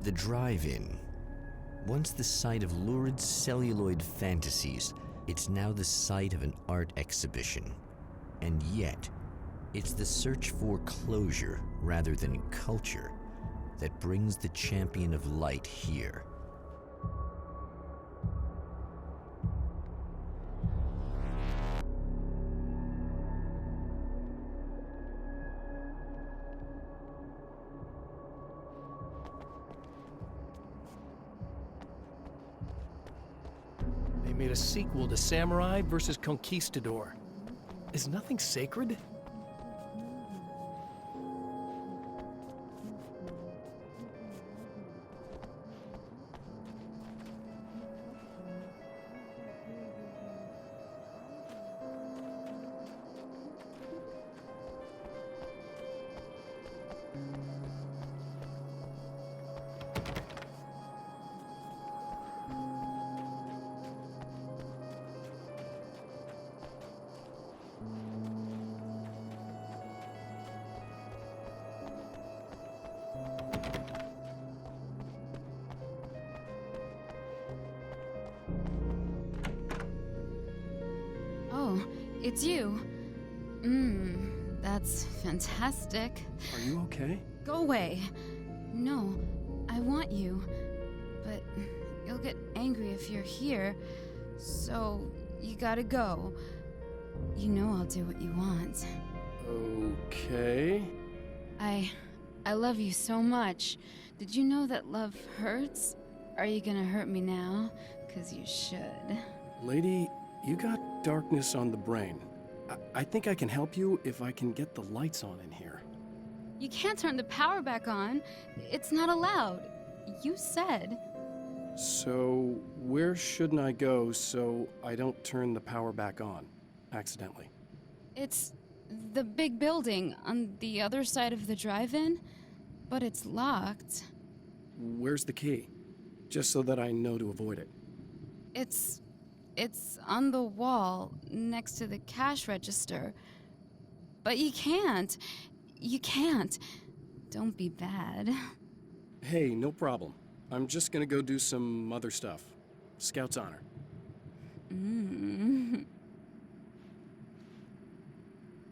The drive-in. Once the site of lurid celluloid fantasies, it's now the site of an art exhibition. And yet, it's the search for closure rather than culture that brings the champion of light here. They made a sequel to Samurai vs. Conquistador. Is nothing sacred? Oh, it's you. That's fantastic. Are you okay? Go away. No, I want you. But you'll get angry if you're here, so you gotta go. You know I'll do what you want. Okay. I love you so much. Did you know that love hurts? Are you gonna hurt me now? 'Cause you should. Lady, you got darkness on the brain. I think I can help you if I can get the lights on in here. You can't turn the power back on. It's not allowed. You said. So, where shouldn't I go so I don't turn the power back on accidentally? It's the big building on the other side of the drive-in, but it's locked. Where's the key? Just so that I know to avoid it. It's on the wall next to the cash register. But you can't. You can't. Don't be bad. Hey, no problem. I'm just gonna go do some other stuff. Scout's honor.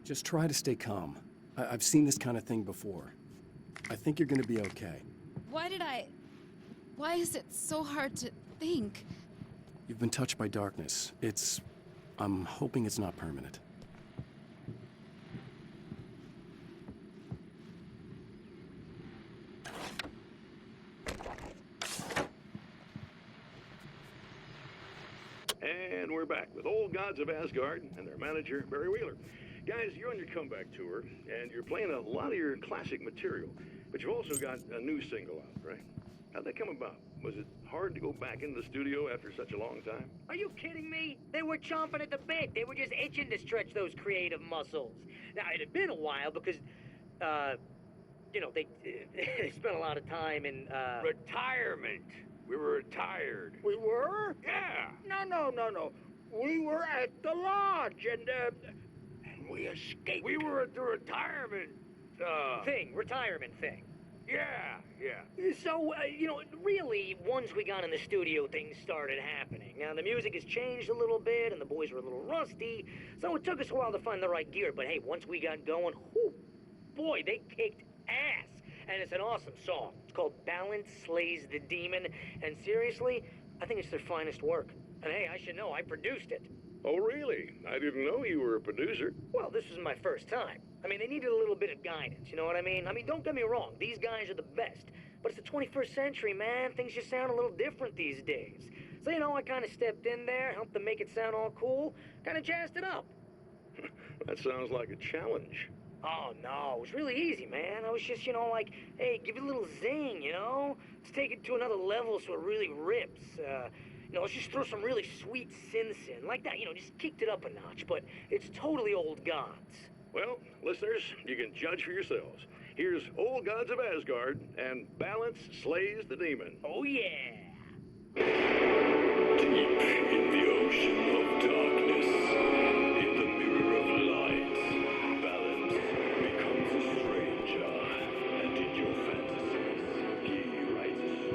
Just try to stay calm. I've seen this kind of thing before. I think you're gonna be okay. Why is it so hard to think? You've been touched by darkness. I'm hoping it's not permanent. And we're back with Old Gods of Asgard and their manager, Barry Wheeler. Guys, you're on your comeback tour, and you're playing a lot of your classic material, but you've also got a new single out, right? How'd that come about? Was it hard to go back into the studio after such a long time? Are you kidding me? They were chomping at the bit. They were just itching to stretch those creative muscles. Now, it had been a while because, they spent a lot of time in, Retirement. We were retired. We were? Yeah. No. We were at the lodge, and We escaped. We were at the retirement, retirement thing. Yeah. So, really, once we got in the studio, things started happening. Now, the music has changed a little bit, and the boys were a little rusty, so it took us a while to find the right gear. But hey, once we got going, boy, they kicked ass. And it's an awesome song. It's called Balance Slays the Demon, and seriously, I think it's their finest work. And hey, I should know, I produced it. Oh, really? I didn't know you were a producer. Well, this was my first time. I mean, they needed a little bit of guidance, you know what I mean? Don't get me wrong, these guys are the best. But it's the 21st century, man. Things just sound a little different these days. So, I kind of stepped in there, helped them make it sound all cool, kind of jazzed it up. That sounds like a challenge. Oh, no, it was really easy, man. I was just, hey, give it a little zing, Let's take it to another level so it really rips. Let's just throw some really sweet synths in. Like that, just kicked it up a notch. But it's totally Old Gods. Well, listeners, you can judge for yourselves. Here's Old Gods of Asgard and Balance Slays the Demon. Oh, yeah. Deep in the ocean of darkness, in the mirror of light, balance becomes a stranger, and in your fantasies, he rides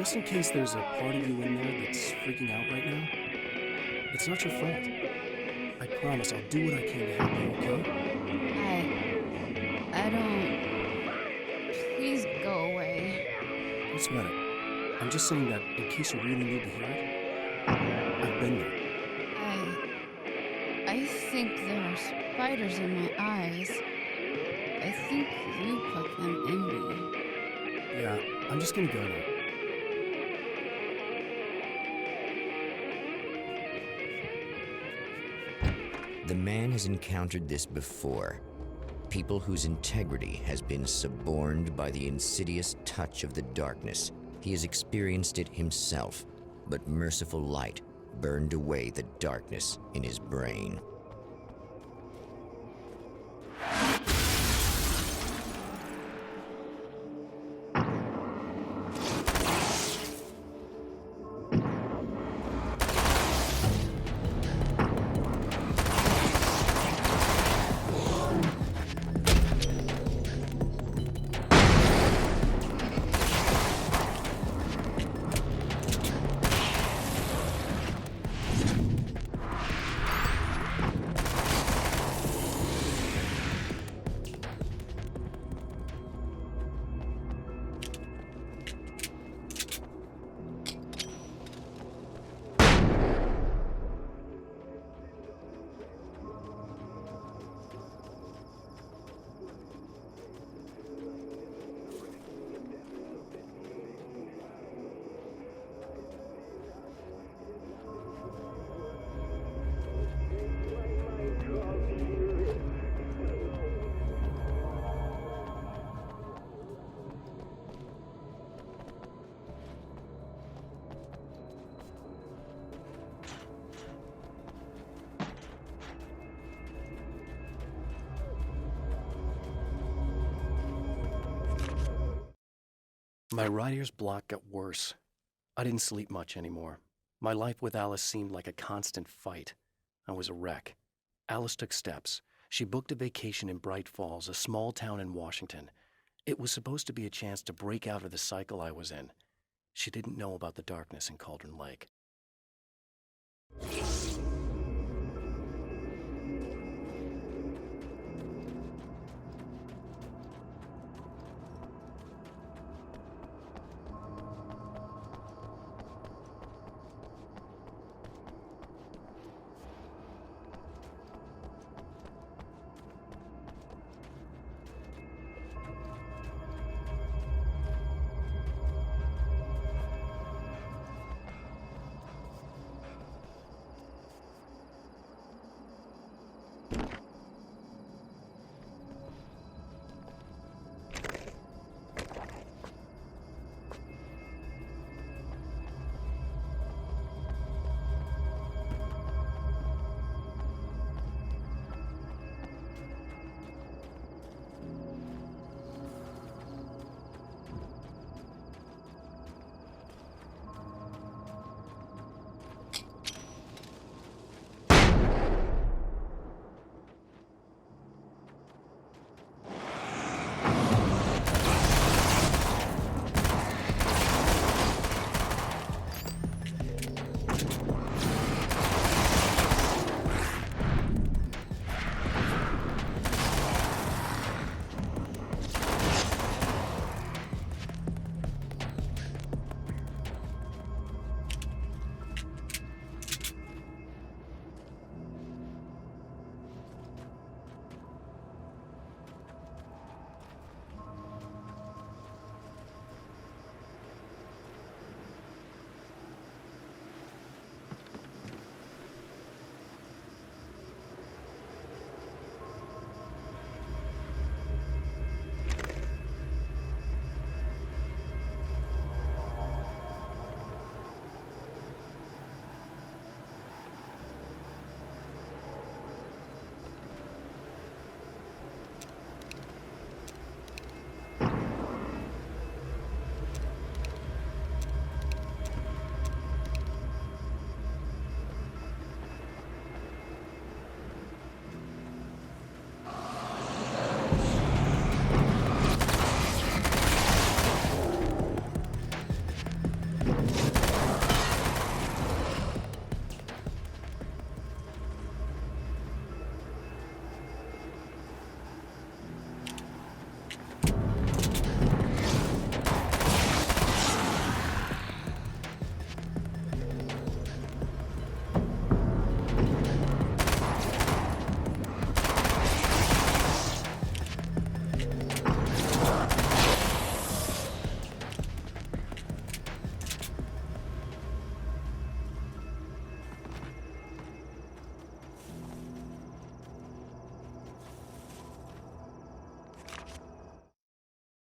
just in case there's a part of you in there that's freaking out right now, it's not your fault. I promise I'll do what I can to help you, okay? I don't. Please go away. Don't sweat it. I'm just saying that in case you really need to hear it, I've been there. I think there are spiders in my eyes. I think you put them in me. Yeah, I'm just gonna go now. The man has encountered this before. People whose integrity has been suborned by the insidious touch of the darkness. He has experienced it himself, but merciful light burned away the darkness in his brain. My writer's block got worse. I didn't sleep much anymore. My life with Alice seemed like a constant fight. I was a wreck. Alice took steps. She booked a vacation in Bright Falls, a small town in Washington. It was supposed to be a chance to break out of the cycle I was in. She didn't know about the darkness in Cauldron Lake.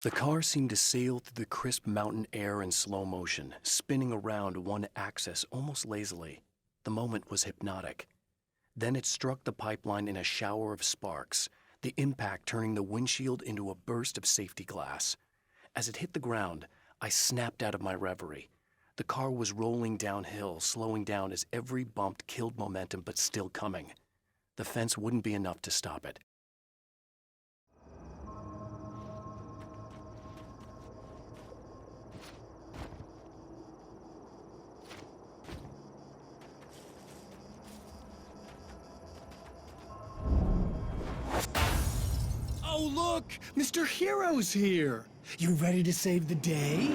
The car seemed to sail through the crisp mountain air in slow motion, spinning around one axis almost lazily. The moment was hypnotic. Then it struck the pipeline in a shower of sparks, the impact turning the windshield into a burst of safety glass. As it hit the ground, I snapped out of my reverie. The car was rolling downhill, slowing down as every bump killed momentum but still coming. The fence wouldn't be enough to stop it. Oh, look! Mr. Hero's here! You ready to save the day?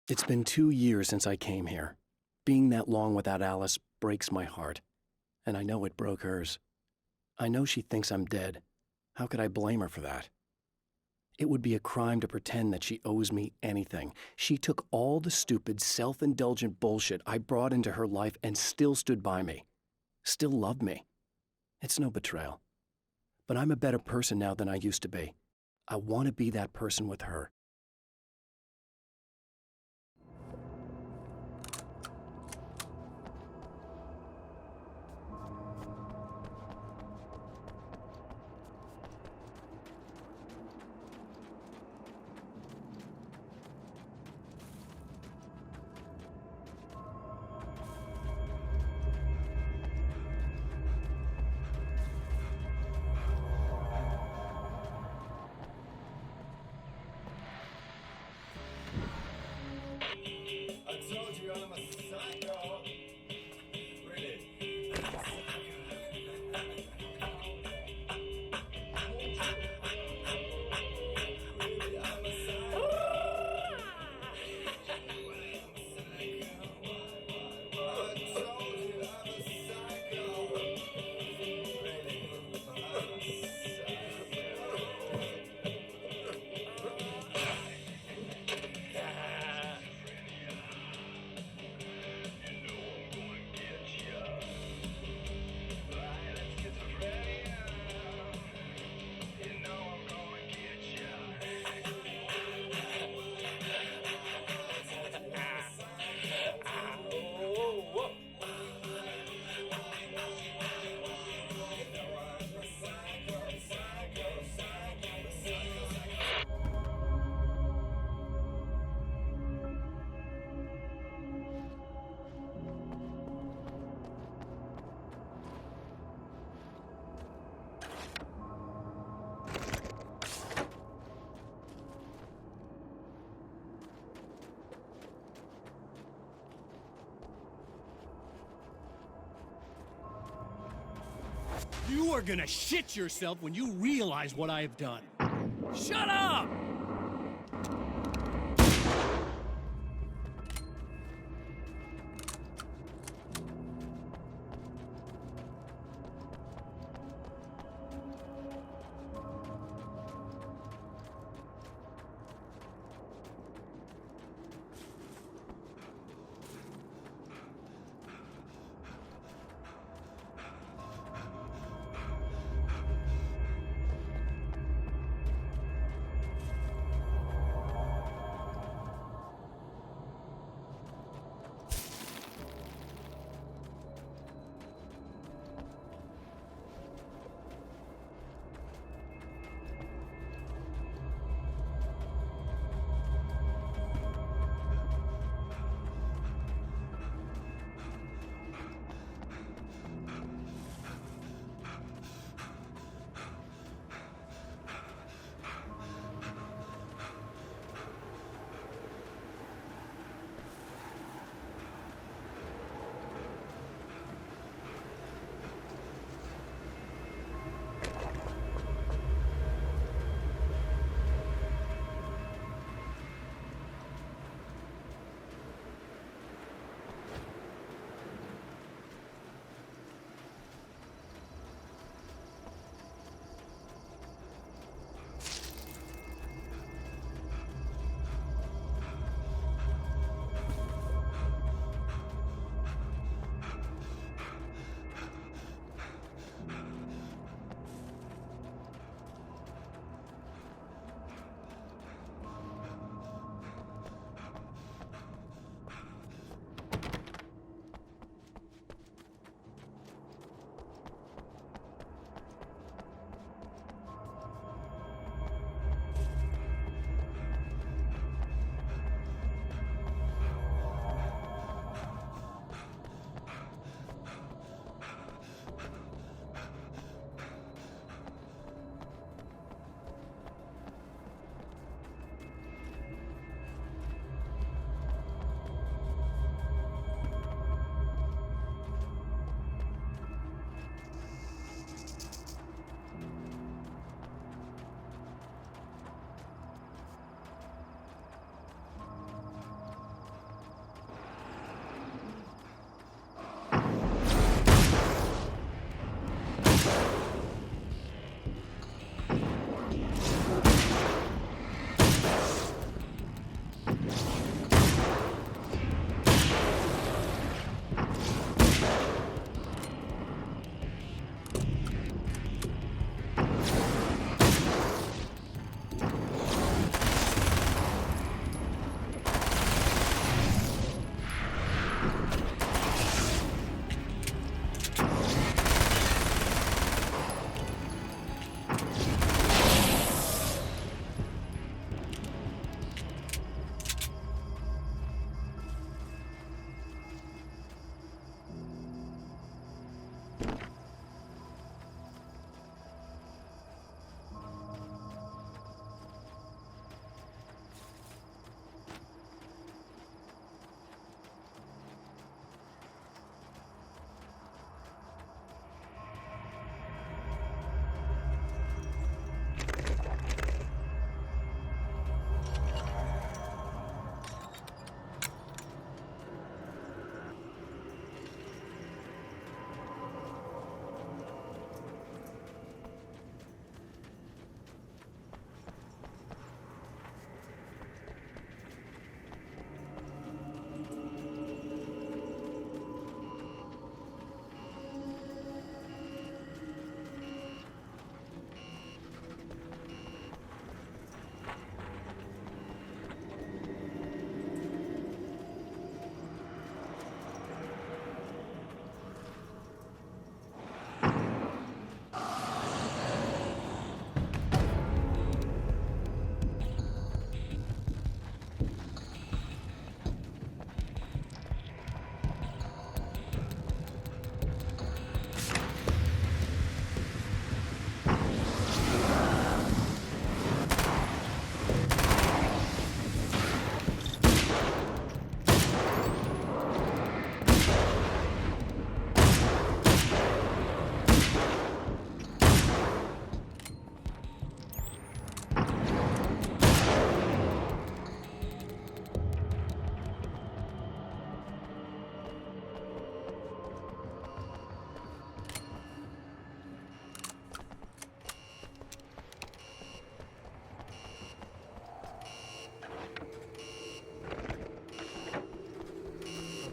It's been 2 years since I came here. Being that long without Alice breaks my heart, and I know it broke hers. I know she thinks I'm dead. How could I blame her for that? It would be a crime to pretend that she owes me anything. She took all the stupid, self-indulgent bullshit I brought into her life and still stood by me. Still loved me. It's no betrayal. But I'm a better person now than I used to be. I want to be that person with her. You are gonna shit yourself when you realize what I have done. Shut up!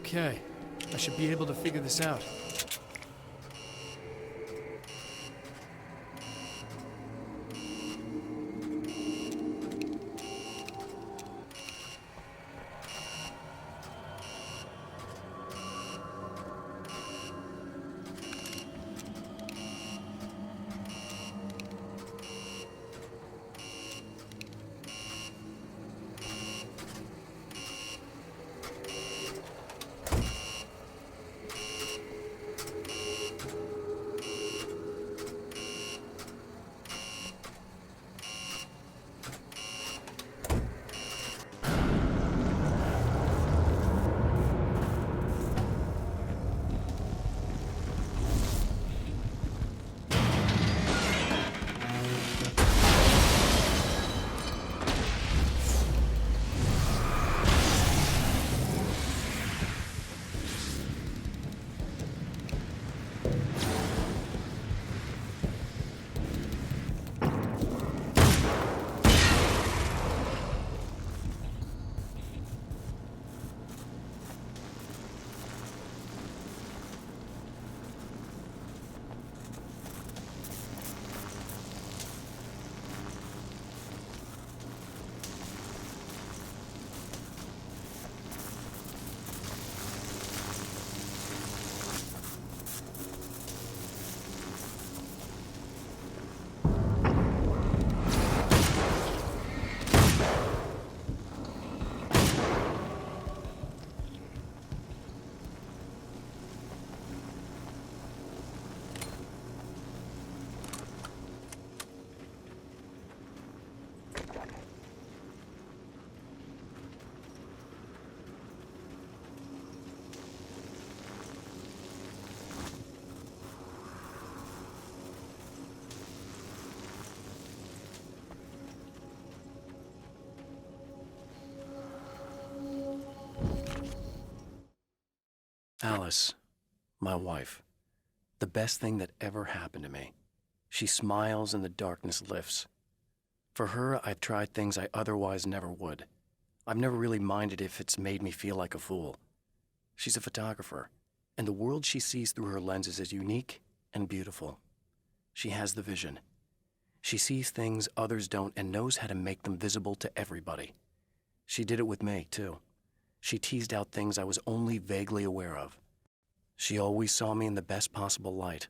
Okay, I should be able to figure this out. Alice, my wife, the best thing that ever happened to me. She smiles and the darkness lifts. For her, I've tried things I otherwise never would. I've never really minded if it's made me feel like a fool. She's a photographer, and the world she sees through her lenses is unique and beautiful. She has the vision. She sees things others don't and knows how to make them visible to everybody. She did it with me, too. She teased out things I was only vaguely aware of. She always saw me in the best possible light.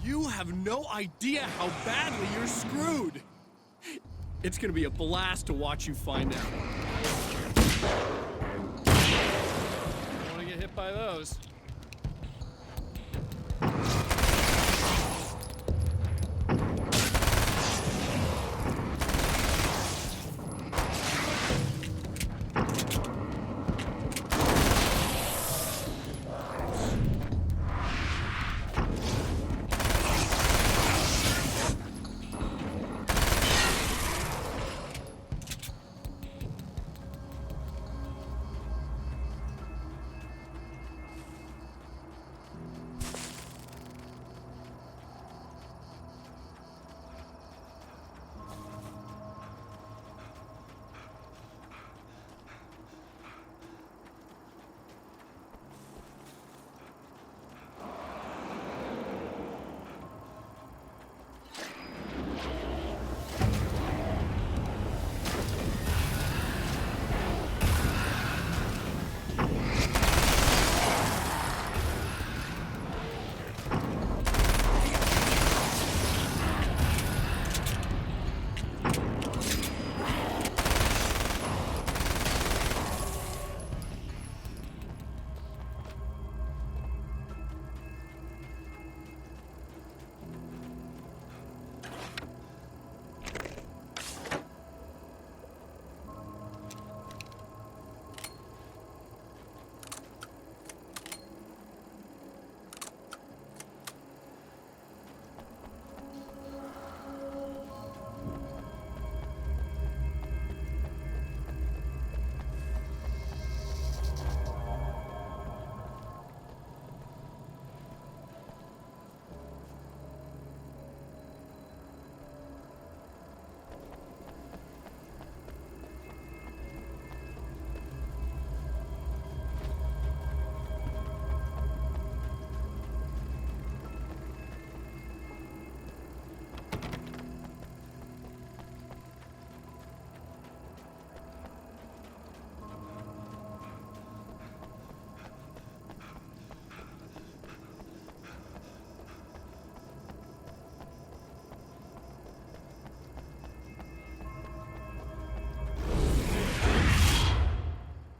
You have no idea how badly you're screwed. It's gonna be a blast to watch you find out. Don't wanna get hit by those.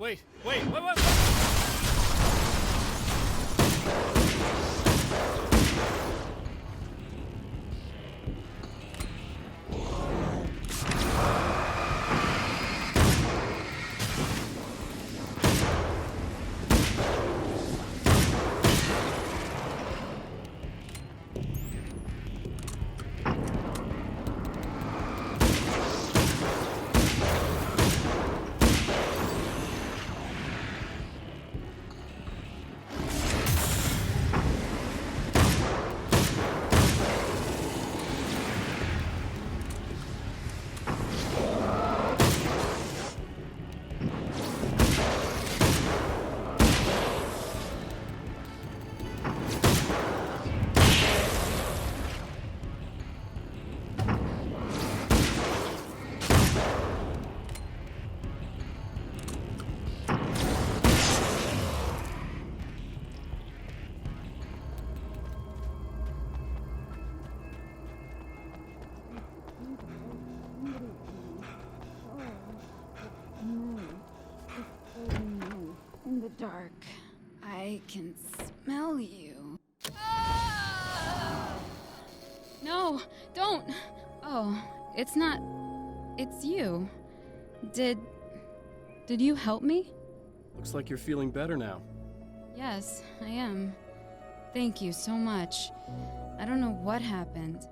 Wait. In the dark, I can smell you. No, don't! Oh, it's not. It's you. Did you help me? Looks like you're feeling better now. Yes, I am. Thank you so much. I don't know what happened.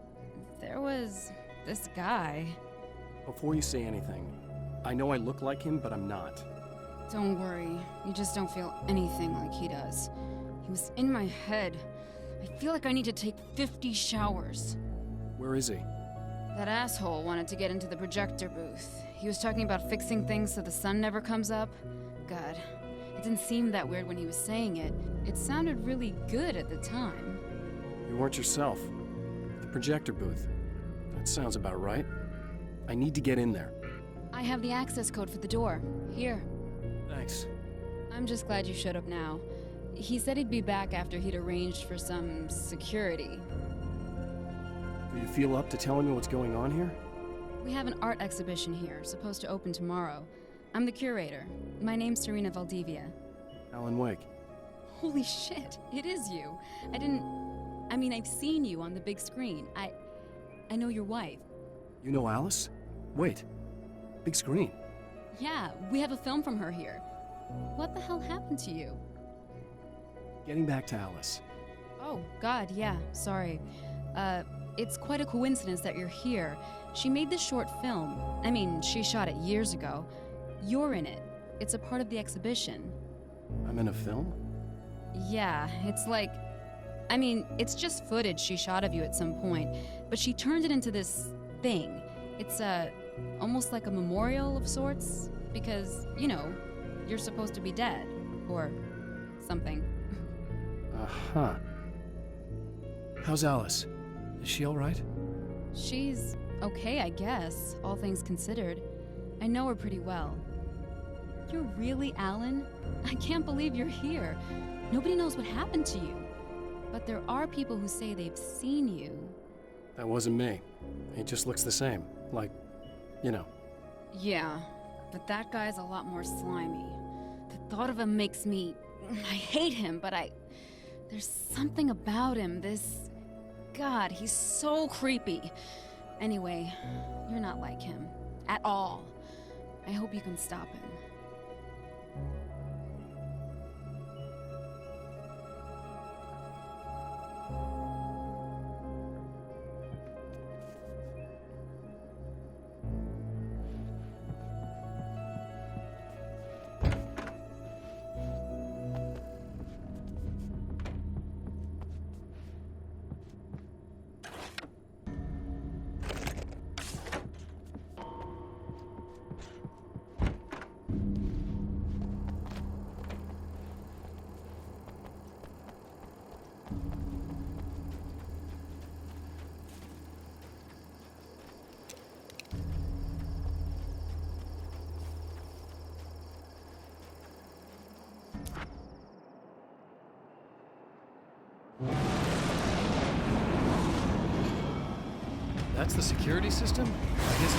There was this guy. Before you say anything, I know I look like him, but I'm not. Don't worry, you just don't feel anything like he does. He was in my head. I feel like I need to take 50 showers. Where is he? That asshole wanted to get into the projector booth. He was talking about fixing things so the sun never comes up. God, it didn't seem that weird when he was saying it. It sounded really good at the time. You weren't yourself. The projector booth. That sounds about right. I need to get in there. I have the access code for the door. Here. Thanks. I'm just glad you showed up now. He said he'd be back after he'd arranged for some security. Do you feel up to telling me what's going on here? We have an art exhibition here, supposed to open tomorrow. I'm the curator. My name's Serena Valdivia. Alan Wake. Holy shit, it is you. I've seen you on the big screen. I know your wife. You know Alice? Wait. Big screen. Yeah, we have a film from her here. What the hell happened to you? Getting back to Alice. Oh, God, yeah, sorry. It's quite a coincidence that you're here. She made this short film. She shot it years ago. You're in it. It's a part of the exhibition. I'm in a film? Yeah, it's just footage she shot of you at some point, but she turned it into this thing. It's almost like a memorial of sorts, because, you're supposed to be dead, or something. Uh-huh. How's Alice? Is she all right? She's okay, I guess, all things considered. I know her pretty well. You're really Alan? I can't believe you're here. Nobody knows what happened to you. But there are people who say they've seen you. That wasn't me. He just looks the same. Like, Yeah, but that guy's a lot more slimy. The thought of him makes me... I hate him, but there's something about him, God, he's so creepy. Anyway, you're not like him. At all. I hope you can stop him. That's the security system? I guess...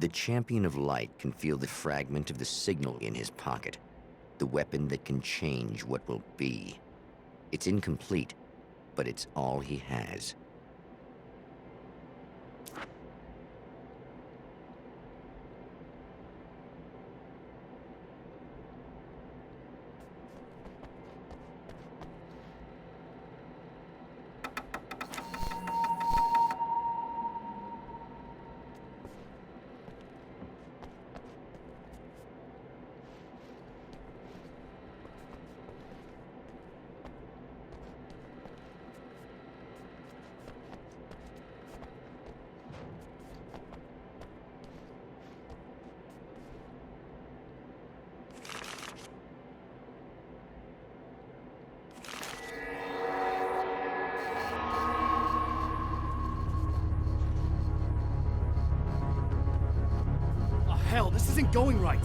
The Champion of Light can feel the fragment of the signal in his pocket, the weapon that can change what will be. It's incomplete, but it's all he has. Hell, this isn't going right.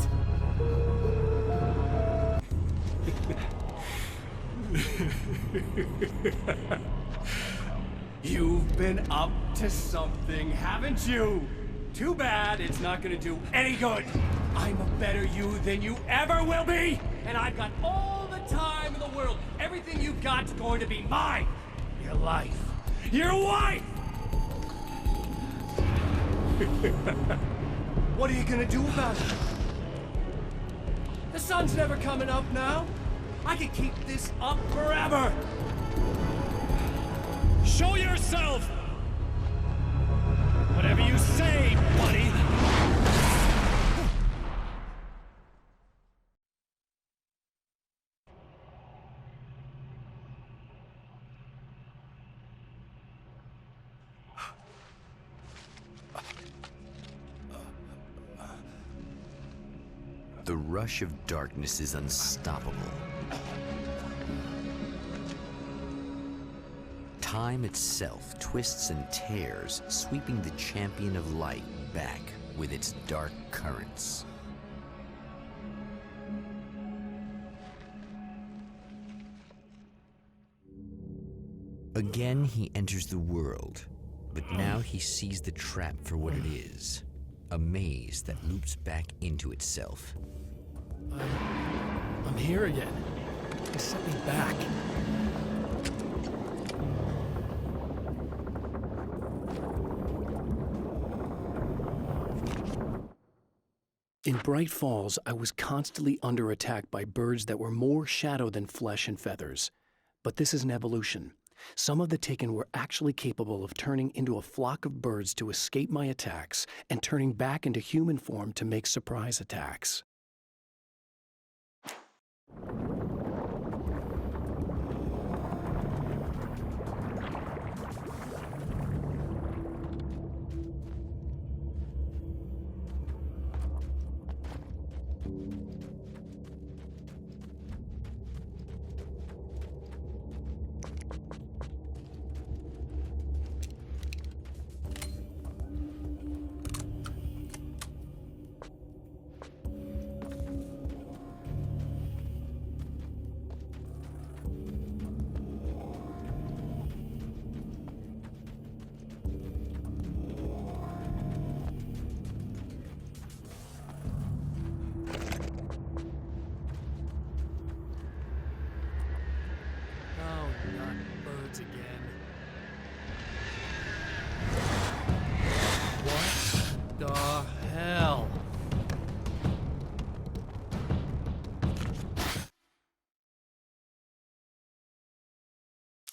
You've been up to something, haven't you? Too bad it's not gonna do any good. I'm a better you than you ever will be, and I've got all the time in the world. Everything you've got's going to be mine. Your life. Your wife! What are you gonna do about it? The sun's never coming up now. I can keep this up forever. Show yourself! Whatever you say, buddy. The rush of darkness is unstoppable. Time itself twists and tears, sweeping the Champion of Light back with its dark currents. Again, he enters the world, but now he sees the trap for what it is, a maze that loops back into itself. I'm here again. They sent me back. In Bright Falls, I was constantly under attack by birds that were more shadow than flesh and feathers. But this is an evolution. Some of the Taken were actually capable of turning into a flock of birds to escape my attacks and turning back into human form to make surprise attacks.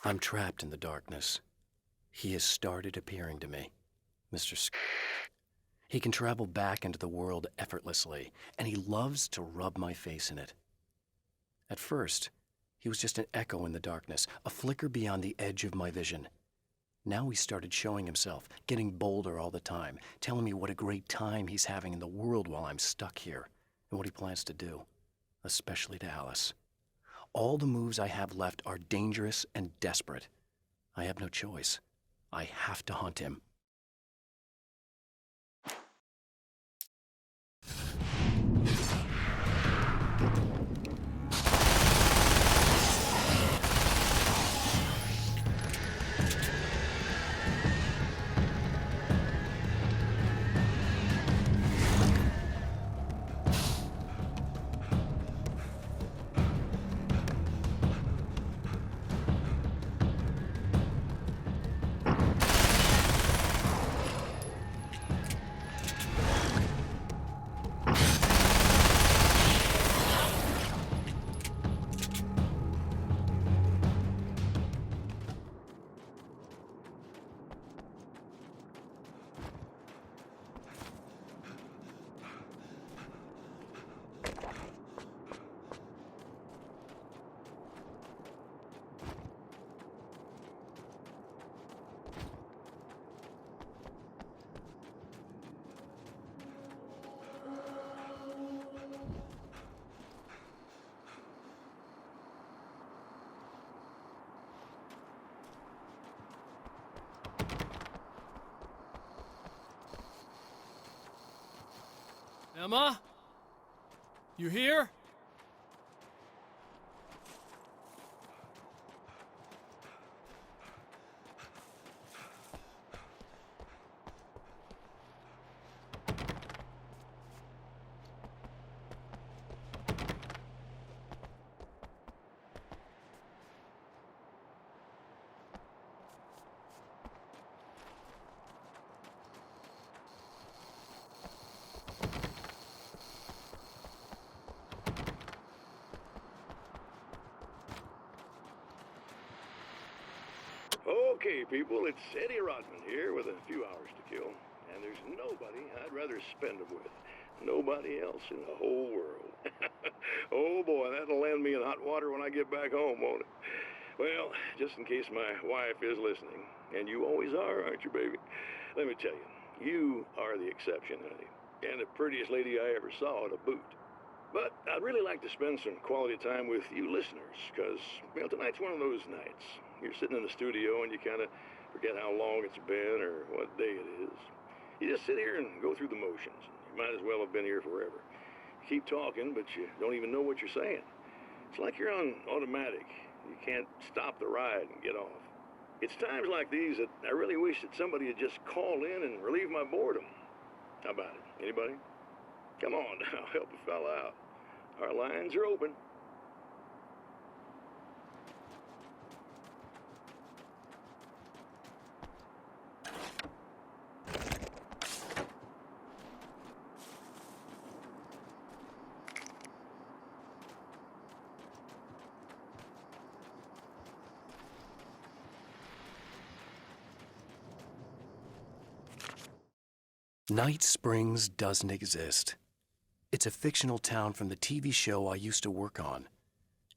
I'm trapped in the darkness. He has started appearing to me, Mr. He can travel back into the world effortlessly, and he loves to rub my face in it. At first, he was just an echo in the darkness, a flicker beyond the edge of my vision. Now he started showing himself, getting bolder all the time, telling me what a great time he's having in the world while I'm stuck here, and what he plans to do, especially to Alice. All the moves I have left are dangerous and desperate. I have no choice. I have to hunt him. Emma? You here? Okay, people, it's Eddie Rodman here with a few hours to kill. And there's nobody I'd rather spend them with. Nobody else in the whole world. Oh boy, that'll land me in hot water when I get back home, won't it? Well, just in case my wife is listening, and you always are, aren't you, baby? Let me tell you, you are the exception, honey. And the prettiest lady I ever saw to boot. But I'd really like to spend some quality time with you listeners, because, tonight's one of those nights. You're sitting in the studio and you kind of forget how long it's been or what day it is. You just sit here and go through the motions. You might as well have been here forever. You keep talking, but you don't even know what you're saying. It's like you're on automatic. You can't stop the ride and get off. It's times like these that I really wish that somebody would just call in and relieve my boredom. How about it? Anybody? Come on now, help a fella out. Our lines are open. Night Springs doesn't exist. It's a fictional town from the TV show I used to work on.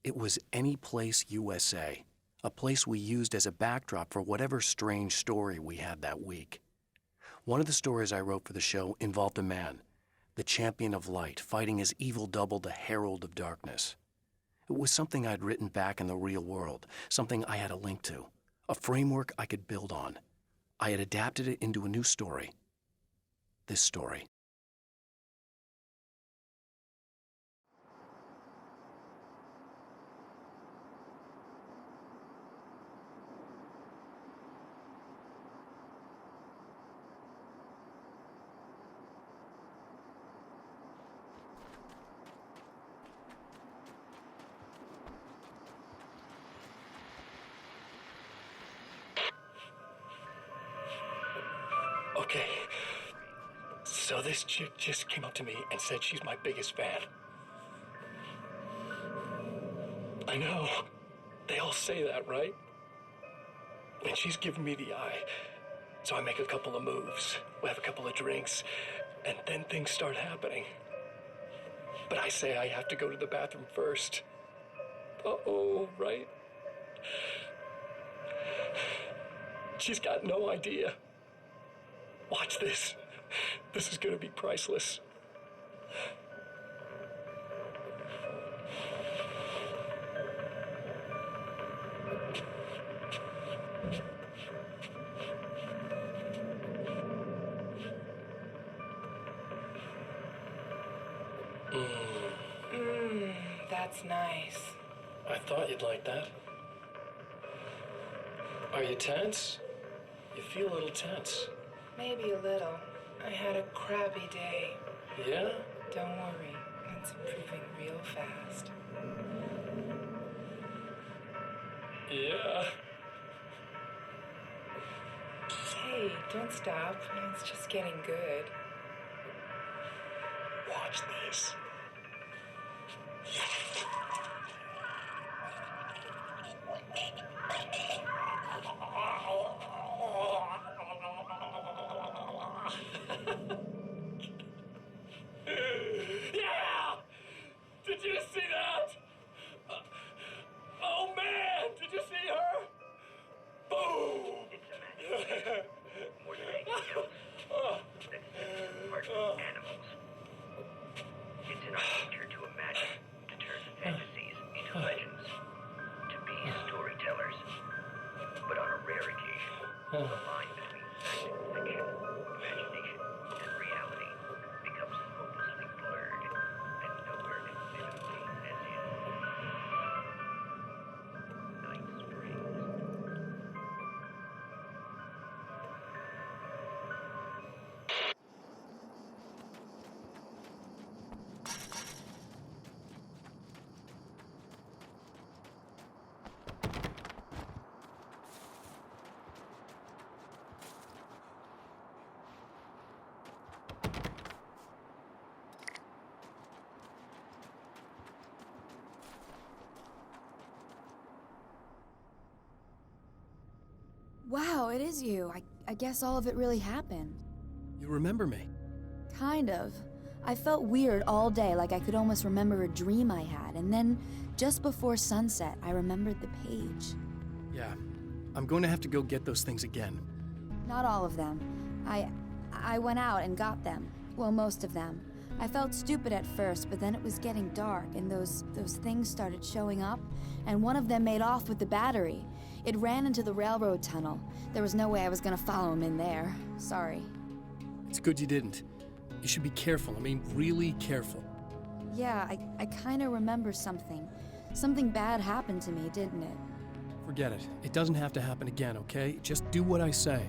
It was Any Place USA, a place we used as a backdrop for whatever strange story we had that week. One of the stories I wrote for the show involved a man, the champion of light, fighting his evil double, the Herald of Darkness. It was something I'd written back in the real world, something I had a link to, a framework I could build on. I had adapted it into a new story. This story. Okay, so this chick just came up to me and said she's my biggest fan. I know, they all say that, right? And she's giving me the eye. So I make a couple of moves, we have a couple of drinks, and then things start happening. But I say I have to go to the bathroom first. Uh-oh, right? She's got no idea. Watch this. This is gonna be priceless. That's nice. I thought you'd like that. Are you tense? You feel a little tense. Maybe a little. I had a crappy day. Yeah? Don't worry, it's improving real fast. Yeah. Hey, don't stop. It's just getting good. Watch this. Yeah! Did you see that? Oh man, did you see her? Boom! More than anything else, that humans are animals. It's in our nature to imagine, to turn fantasies Oh, it is you. I guess all of it really happened. You remember me? Kind of. I felt weird all day, like I could almost remember a dream I had, and then, just before sunset, I remembered the page. Yeah. I'm going to have to go get those things again. Not all of them. I went out and got them. Well, most of them. I felt stupid at first, but then it was getting dark, and those things started showing up, and one of them made off with the battery. It ran into the railroad tunnel. There was no way I was gonna follow him in there. Sorry. It's good you didn't. You should be careful. I mean, really careful. Yeah, I kinda remember something. Something bad happened to me, didn't it? Forget it. It doesn't have to happen again, okay? Just do what I say.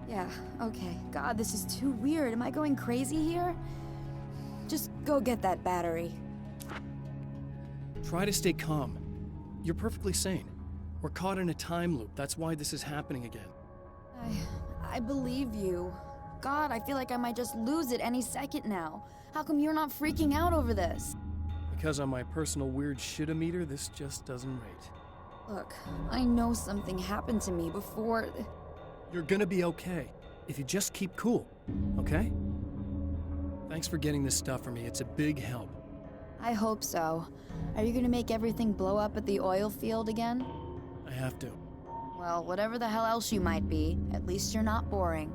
Yeah, okay. God, this is too weird. Am I going crazy here? Just go get that battery. Try to stay calm. You're perfectly sane. We're caught in a time loop. That's why this is happening again. I believe you. God, I feel like I might just lose it any second now. How come you're not freaking out over this? Because on my personal weird shit-o-meter, this just doesn't rate. Look, I know something happened to me before... You're gonna be okay, if you just keep cool, okay? Thanks for getting this stuff for me. It's a big help. I hope so. Are you gonna make everything blow up at the oil field again? I have to. Well, whatever the hell else you might be, at least you're not boring.